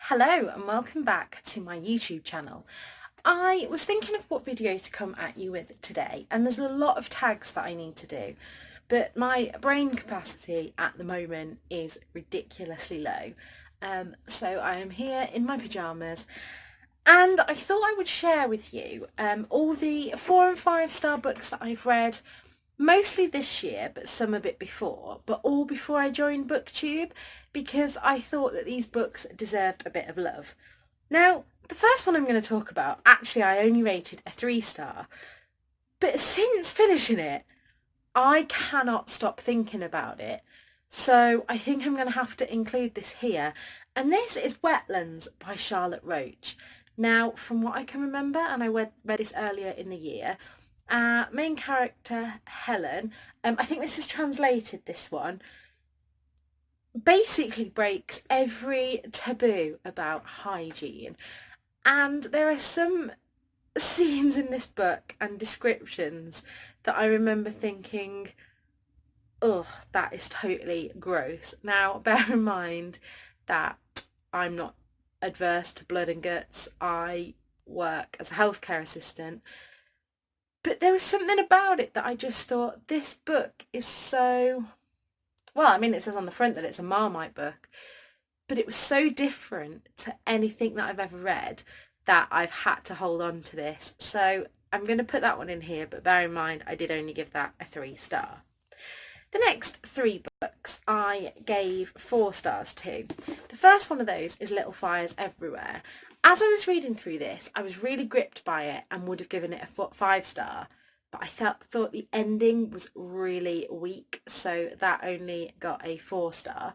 Hello and welcome back to my YouTube channel. I was thinking of what video to come at you with today, and there's a lot of tags that I need to do, but my brain capacity at the moment is ridiculously low. So I am here in my pyjamas and I thought I would share with you all the 4 and 5 star books that I've read, mostly this year, but some a bit before, but all before I joined BookTube, because I thought that these books deserved a bit of love. Now, the first one I'm going to talk about, actually I only rated a 3 star, but since finishing it, I cannot stop thinking about it. So I think I'm going to have to include this here. And this is Wetlands by Charlotte Roach. Now, from what I can remember, and I read this earlier in the year, main character Helen, I think this is translated, this one, basically breaks every taboo about hygiene. And there are some scenes in this book and descriptions that I remember thinking, oh, that is totally gross. Now, bear in mind that I'm not adverse to blood and guts. I work as a healthcare assistant. But there was something about it that I just thought, this book is so... Well, I mean, it says on the front that it's a Marmite book, but it was so different to anything that I've ever read that I've had to hold on to this. So I'm going to put that one in here, but bear in mind, I did only give that a 3 star. The next 3 books I gave 4 stars to. The first one of those is Little Fires Everywhere. As I was reading through this, I was really gripped by it and would have given it a 5 star, but I thought the ending was really weak, so that only got a 4 star.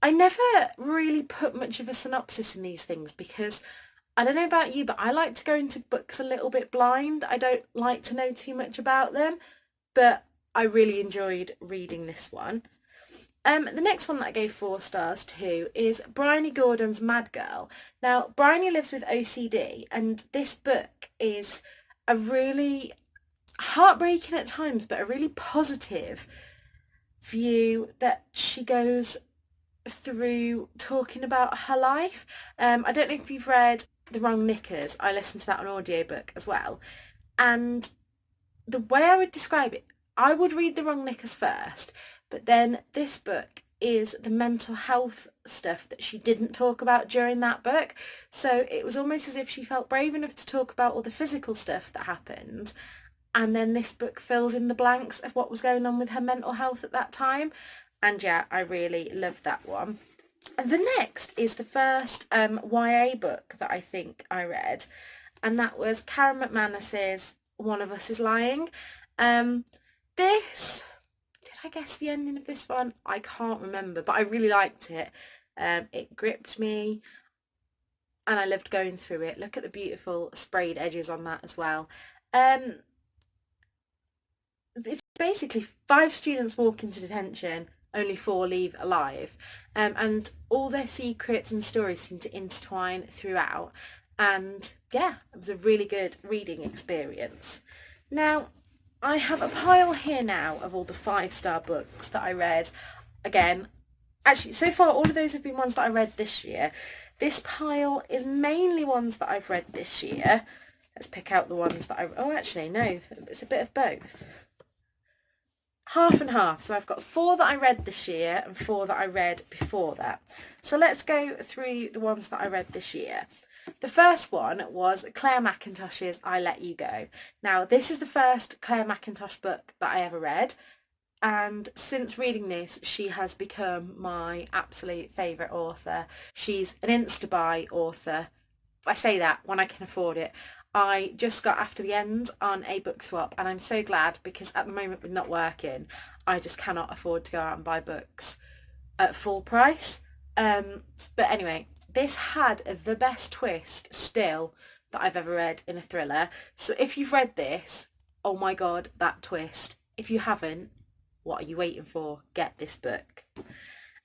I never really put much of a synopsis in these things because I don't know about you, but I like to go into books a little bit blind. I don't like to know too much about them, but I really enjoyed reading this one. The next one that I gave 4 stars to is Bryony Gordon's Mad Girl. Now, Bryony lives with OCD, and this book is a really heartbreaking at times, but a really positive view that she goes through talking about her life. I don't know if you've read The Wrong Knickers. I listened to that on audiobook as well. And the way I would describe it, I would read The Wrong Knickers first, but then this book is the mental health stuff that she didn't talk about during that book. So it was almost as if she felt brave enough to talk about all the physical stuff that happened, and then this book fills in the blanks of what was going on with her mental health at that time. And yeah, I really loved that one. And the next is the first YA book that I think I read, and that was Paramatma's One of Us is Lying. This, did I guess the ending of this one? I can't remember, but I really liked it. It gripped me and I loved going through it. Look at the beautiful sprayed edges on that as well. It's basically 5 students walk into detention, only 4 leave alive, and all their secrets and stories seem to intertwine throughout, and yeah, it was a really good reading experience. Now, I have a pile here now of all the 5 star books that I read. Again, actually, so far all of those have been ones that I read this year. This pile is mainly ones that I've read this year. Let's pick out the ones that oh, actually, no, it's a bit of both. Half and half. So I've got 4 that I read this year and 4 that I read before that. So let's go through the ones that I read this year. The first one was Claire Mackintosh's I Let You Go. Now, this is the first Claire Mackintosh book that I ever read, and since reading this, she has become my absolute favourite author. She's an Insta-buy author. I say that when I can afford it. I just got After the End on a book swap, and I'm so glad, because at the moment with not working, I just cannot afford to go out and buy books at full price. But anyway, this had the best twist still that I've ever read in a thriller. So if you've read this, oh my god, that twist. If you haven't, what are you waiting for? Get this book.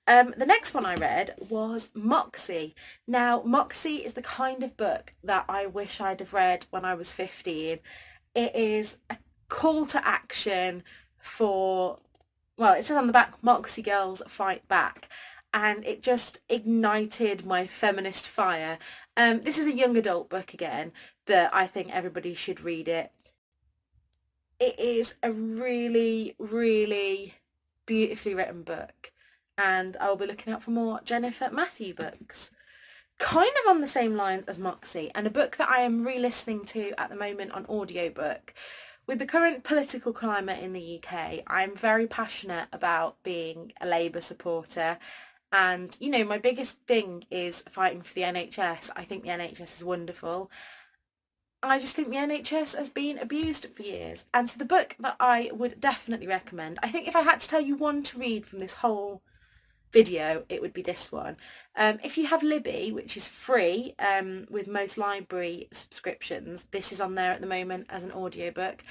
The next one I read was Moxie. Now, Moxie is the kind of book that I wish I'd have read when I was 15. It is a call to action for, well, it says on the back, Moxie girls fight back. and it just ignited my feminist fire. This is a young adult book again, but I think everybody should read it. It is a really, really beautifully written book, and I'll be looking out for more Jennifer Matthew books. Kind of on the same lines as Moxie, and a book that I am re-listening to at the moment on audiobook. With the current political climate in the UK, I'm very passionate about being a Labour supporter. And, you know, my biggest thing is fighting for the NHS. I think the NHS is wonderful. I just think the NHS has been abused for years. And so the book that I would definitely recommend, I think if I had to tell you one to read from this whole video, it would be this one. If you have Libby, which is free with most library subscriptions, this is on there at the moment as an audiobook,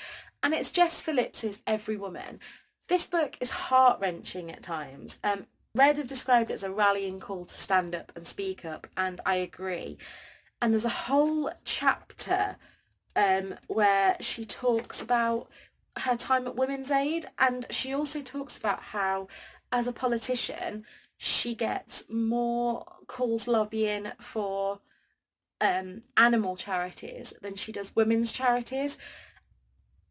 and it's Jess Phillips's Every Woman. This book is heart-wrenching at times. Red have described it as a rallying call to stand up and speak up, and I agree. And there's a whole chapter where she talks about her time at Women's Aid, and she also talks about how, as a politician, she gets more calls lobbying for animal charities than she does women's charities.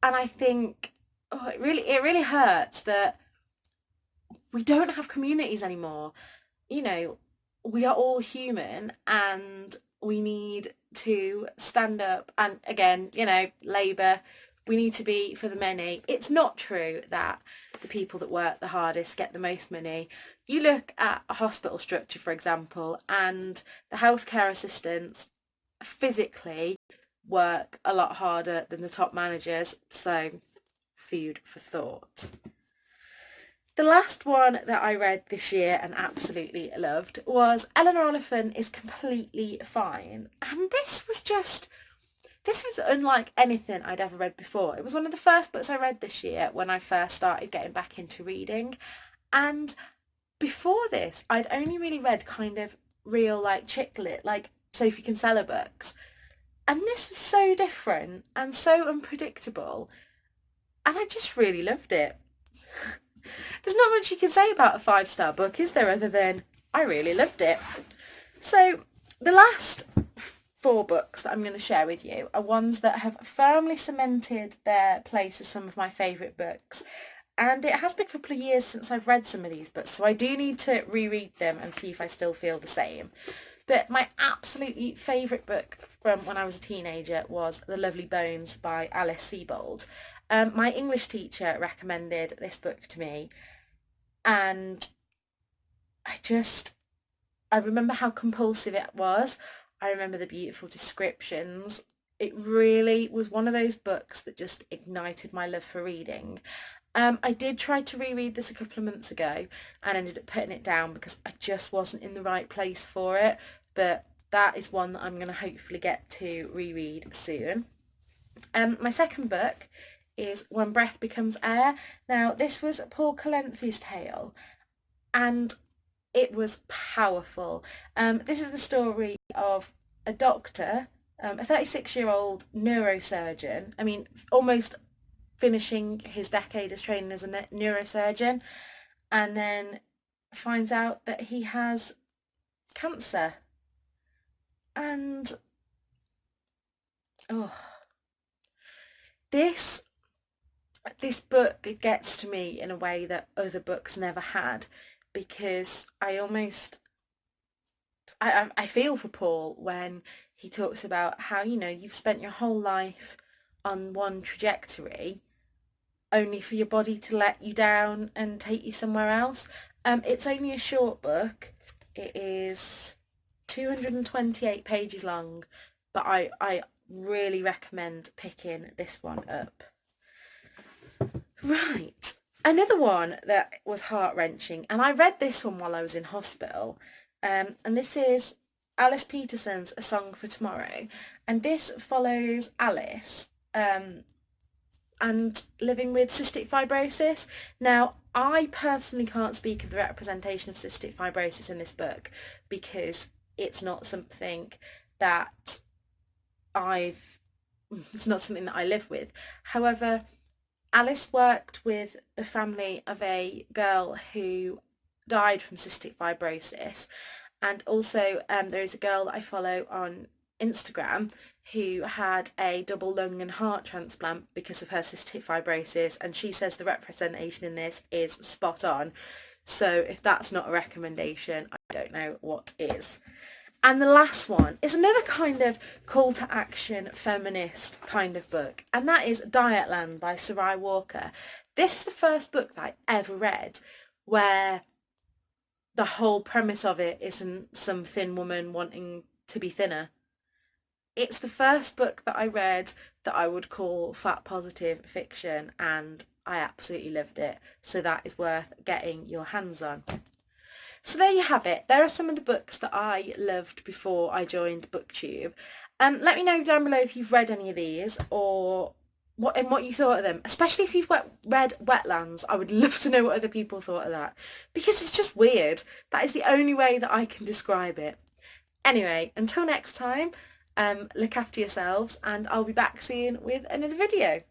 And I think it really hurts that we don't have communities anymore. You know, we are all human, and we need to stand up. And again, you know, Labour, we need to be for the many. It's not true that the people that work the hardest get the most money. You look at a hospital structure, for example, and the healthcare assistants physically work a lot harder than the top managers. So, food for thought. The last one that I read this year and absolutely loved was Eleanor Oliphant is Completely Fine. And this was unlike anything I'd ever read before. It was one of the first books I read this year when I first started getting back into reading. And before this, I'd only really read kind of real like chick lit, like Sophie Kinsella books. And this was so different and so unpredictable. And I just really loved it. There's not much you can say about a 5-star book, is there, other than I really loved it. So the last 4 books that I'm going to share with you are ones that have firmly cemented their place as some of my favourite books. And it has been a couple of years since I've read some of these books, so I do need to reread them and see if I still feel the same. But my absolutely favourite book from when I was a teenager was The Lovely Bones by Alice Sebold. My English teacher recommended this book to me, and I remember how compulsive it was. I remember the beautiful descriptions. It really was one of those books that just ignited my love for reading. I did try to reread this a couple of months ago and ended up putting it down because I just wasn't in the right place for it, but that is one that I'm going to hopefully get to reread soon. My second book is When Breath Becomes Air. Now, this was Paul Colensi's tale, and it was powerful. This is the story of a doctor, a 36-year-old neurosurgeon, I mean, almost finishing his decade as training as a neurosurgeon, and then finds out that he has cancer. And, this book gets to me in a way that other books never had, because I feel for Paul when he talks about how, you know, you've spent your whole life on one trajectory only for your body to let you down and take you somewhere else. It's only a short book. It is 228 pages long, but I really recommend picking this one up. Right, another one that was heart-wrenching, and I read this one while I was in hospital, and this is Alice Peterson's A Song for Tomorrow, and this follows Alice and living with cystic fibrosis. Now, I personally can't speak of the representation of cystic fibrosis in this book because it's not something that it's not something that I live with. However, Alice worked with the family of a girl who died from cystic fibrosis. And also there is a girl that I follow on Instagram who had a double lung and heart transplant because of her cystic fibrosis, and she says the representation in this is spot on. So if that's not a recommendation, I don't know what is. And the last one is another kind of call to action feminist kind of book, and that is Dietland by Sarai Walker. This is the first book that I ever read where the whole premise of it isn't some thin woman wanting to be thinner. It's the first book that I read that I would call fat positive fiction, and I absolutely loved it. So that is worth getting your hands on. So there you have it. There are some of the books that I loved before I joined BookTube. Let me know down below if you've read any of these or what you thought of them, especially if you've read Wetlands. I would love to know what other people thought of that, because it's just weird. That is the only way that I can describe it. Anyway, until next time, look after yourselves, and I'll be back soon with another video.